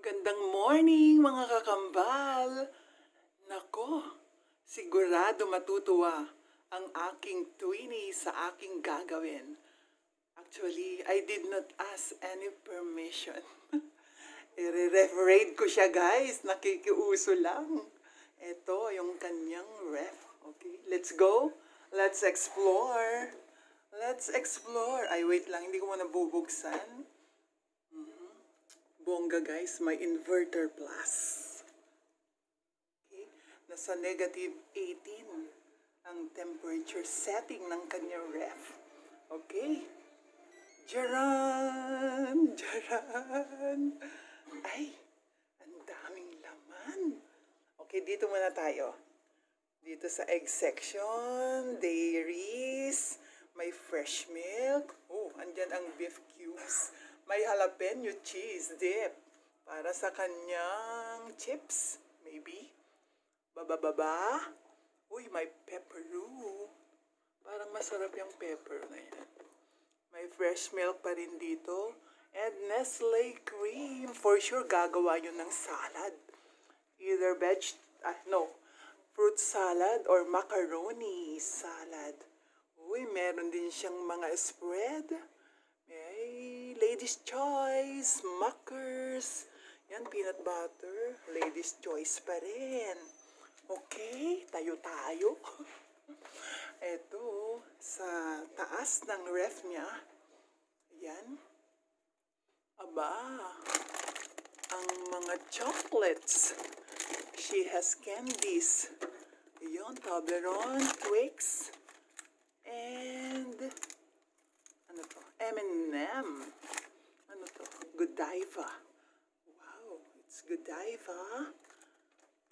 Gandang morning mga kakambal! Nako, sigurado matutuwa ang aking twinnie sa aking gagawin. Actually, I did not ask any permission. I-referate ko siya guys, nakikiuso lang. Ito yung kanyang ref. Okay, let's go. Let's explore. Let's explore. Ay, wait lang, hindi ko muna bubuksan. Bongga guys, may inverter plus. Okay, nasa negative 18 ang temperature setting ng kanyang ref. Okay. Jaran! Jaran! Ay, ang daming laman. Okay, dito muna tayo. Dito sa egg section, dairies, may fresh milk. Oh, andyan ang beef cubes. May jalapeno cheese dip para sa kanyang chips, maybe. Baba. Uy, may pepperoo. Parang masarap yung pepper na yan. May fresh milk pa rin dito. And Nestle cream. For sure, gagawa yun ng salad. Either fruit salad or macaroni salad. Uy, meron din siyang mga spread. May ladies' choice, Mackers. Yan, peanut butter. Ladies' choice pa rin. Okay, tayo. Ito, sa taas ng ref niya. Yan. Aba, ang mga chocolates. She has candies. Yun, Toblerone, Twix. And ano to? M&M. Ano to? Godiva. Wow, it's Godiva.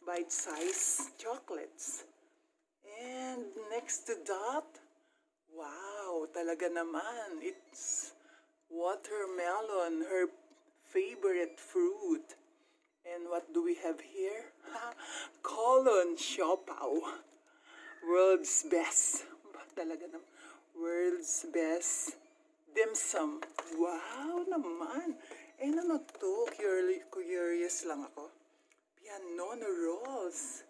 Bite-sized chocolates. And next to that, wow, talaga naman, it's watermelon, her favorite fruit. And what do we have here? Colon siopaw. World's best. Talaga naman. World's best dim sum. Wow naman. Eh, ano to? Curious lang ako. Pianono rolls.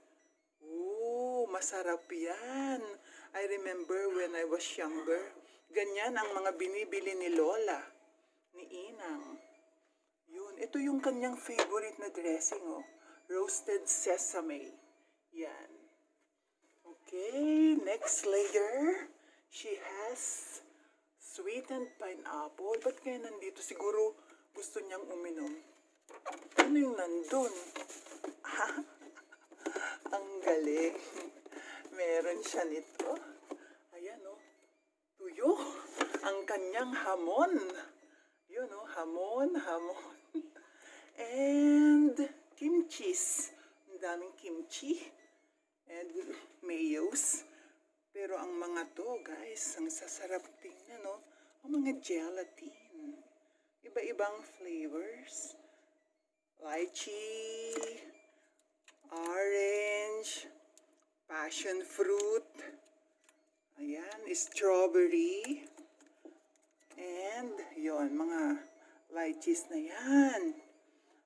Oh, masarap yan. I remember when I was younger, ganyan ang mga binibili ni Lola, ni Inang. Yun, ito yung kanyang favorite na dressing, oh. Roasted sesame. Yan. Okay, next layer. She has sweetened pineapple. Ba't kaya nandito? Siguro gusto niyang uminom. Ano yung nandun? Ang galing. Meron siya nito. Ayan, oh. Tuyo. Ang kanyang hamon. Yun, oh. Hamon. And kimchis. Ang daming kimchi. And mayos. Pero ang mga to, guys, ang sasarap tingnan, no? Ang mga gelatin. Iba-ibang flavors. Lychee, orange, passion fruit, ayan, strawberry, and yon mga lychees na yan.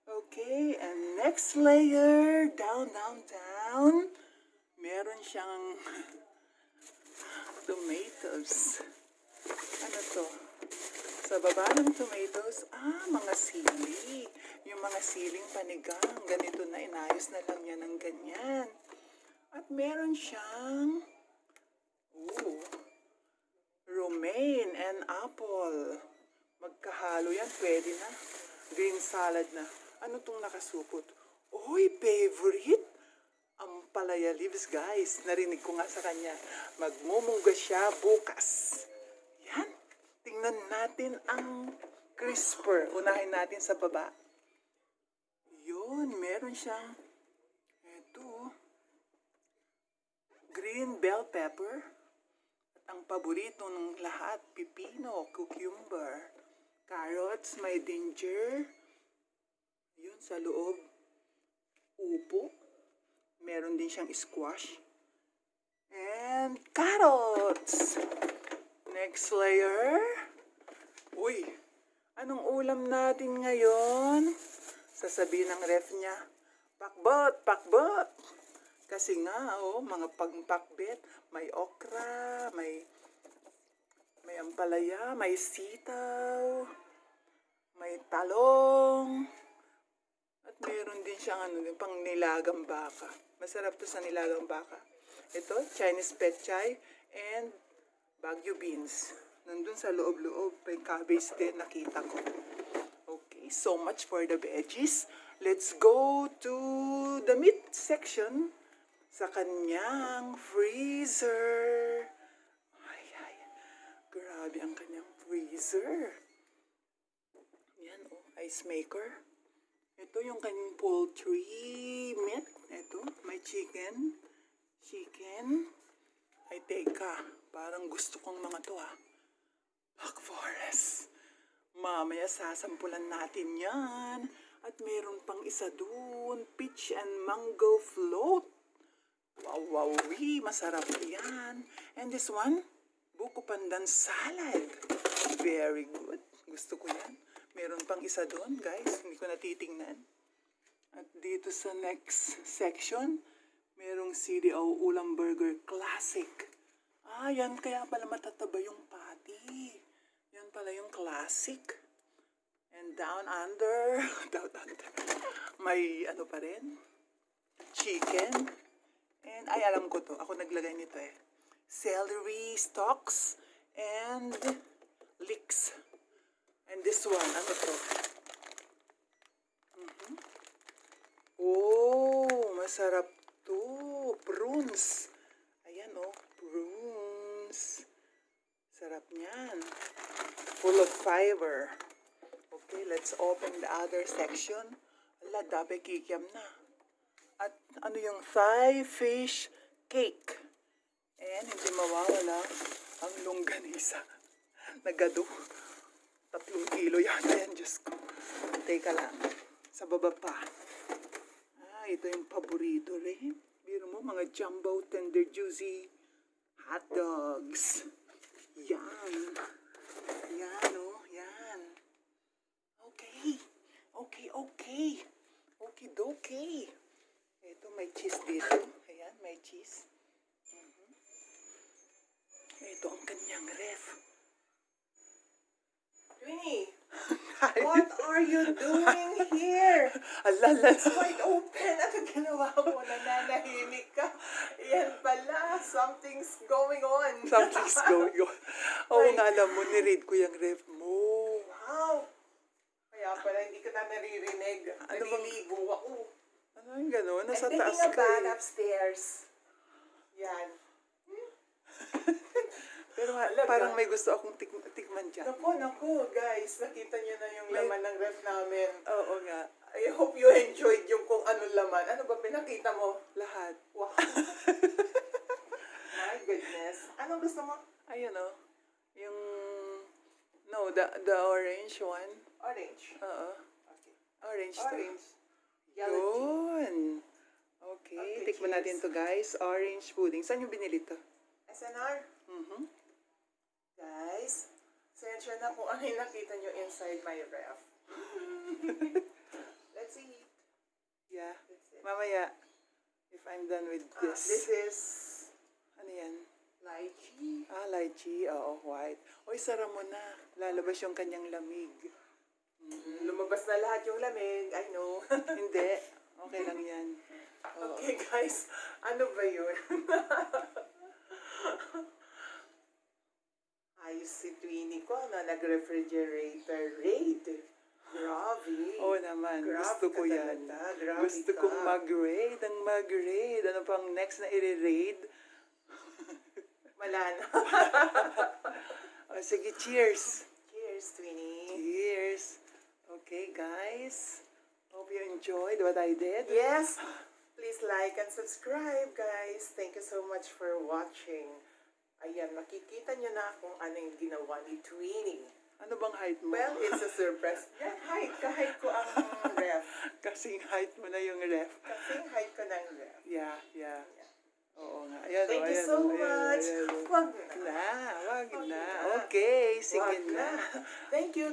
Okay, and next layer, down, meron siyang tomatoes. Ano to? Sa baba ng tomatoes, mga sili. Yung mga siling panigang, ganito na, inayos na lang yan ng ganyan. At meron siyang, romaine and apple. Magkahalo yan, pwede na. Green salad na. Ano tong nakasupot? Uy, favorite! Ang palaya leaves, guys. Narinig ko nga sa kanya. Magmumungga siya bukas. Yan. Tingnan natin ang crisper. Unahin natin sa baba. Yun, meron siyang green bell pepper. At ang paborito ng lahat, pipino, cucumber, carrots, may ginger. Yun, sa loob, upo. Meron din siyang squash. And carrots. Next layer. Uy, anong ulam natin ngayon? sasabihin ng ref niya, pakbot, pakbot. Kasi nga, mga pangpakbet, may okra, may ampalaya, may sitaw, may talong, at meron din siyang pang nilagang baka. Masarap to sa nilagang baka. Ito, Chinese pechay and Baguio beans. Nandun sa loob-loob, may cabbage din, nakita ko. Okay, so much for the veggies. Let's go to the meat section sa kanyang freezer. Ay, grabe ang kanyang freezer. Yan, ice maker. Ito yung kanyang poultry meat. Ito, may chicken. Ay, teka. Parang gusto kong mga to, Black Forest. Mamaya sasampulan natin yan. At meron pang isa dun. Peach and mango float. Wow, masarap yan. And this one, buko pandan salad. Very good. Gusto ko yan. Meron pang isa doon, guys. Hindi ko natitingnan. At dito sa next section, merong CDO Ulam Burger Classic. Yan kaya pala matataba yung patty. Yan pala yung classic. And down under, may pa rin, chicken. And alam ko to. Ako naglagay nito celery stalks and leeks. And this one, ano to? Masarap to. Prunes. Ayan, prunes. Sarap niyan. Full of fiber. Okay, let's open the other section. Ala, dabe kikiam na. At ano yung Thai fish cake. And hindi mawawala ang longganisa. Nagado. 3 kilo yata yan, Diyos ko. Teka lang. Sa baba pa. Ito yung paborito rin. Biro mo, mga jumbo, tender, juicy hot dogs. Yan. Yan. Okay. Okie-dokie. Ito, may cheese dito. Ayan, may cheese. Ito ang kanyang ref. Winnie, what are you doing here? Alala. It's quite open. Ano ginawa mo? Nananahimik ka. Yan pala. Something's going on. Something's going on. Nga alam mo, niread ko yung ref mo. Wow. Kaya pala hindi ka na naririnig. Naliligo ako. Ano yung gano'n? Nasa I'm taas taking a ka bath upstairs. Yan. Pero parang may gusto akong tikman dyan. Naku, guys. Nakita niyo na yung laman ng ref namin. Oo nga. I hope you enjoyed yung kung anong laman. Ano ba pinakita mo? Lahat. Wow. My goodness. Anong gusto mo? Ayun yung... No, the orange one. Orange. Oo. Okay. Orange. Orange. Yellow tea. Yun. Okay, tikman cheers. natin to, guys. Orange pudding. Saan yung binili to? SNR. Guys, sensya na kung ano yung nakita nyo inside my ref. Let's eat. Yeah. That's it. Mamaya, if I'm done with this. This is Ano yan? lychee. Lychee. Oo, white. Oy, sara mo na. Lalabas yung kanyang lamig. Lumabas na lahat yung lamig. I know. Hindi. Okay lang yan. Oo. Okay, guys. Ano ba yun? Ayos si Twinnie ko na nag-refrigerator raid. Grabe. Oo naman. Grabe Gusto ko ka yan. talaga. Grabe Gusto ka. kong mag-raid. Ano pang next na i-raid? Wala na. Sige, cheers. Cheers, Twinnie. Cheers. Okay, guys. Hope you enjoyed what I did. Yes. Please like and subscribe, guys. Thank you so much for watching. Ayan, makikita nyo na kung ano yung ginawa ni Twinnie. Ano bang height mo? Well, it's a surprise. Yan, height ko ang ref. Kasing height mo na yung ref. Kasing height ko ng ref. Yeah. Oo nga. Ayan, Thank you so much. Wag na. Wag na. Okay, sige Wag na. Thank you.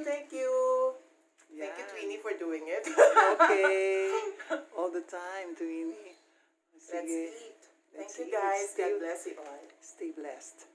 Yeah. Thank you, Twinnie, for doing it. Okay. okay. All the time, Twinnie. Let's Sige. eat. Let's Thank you eat. guys. Stay- God bless you all. Stay blessed.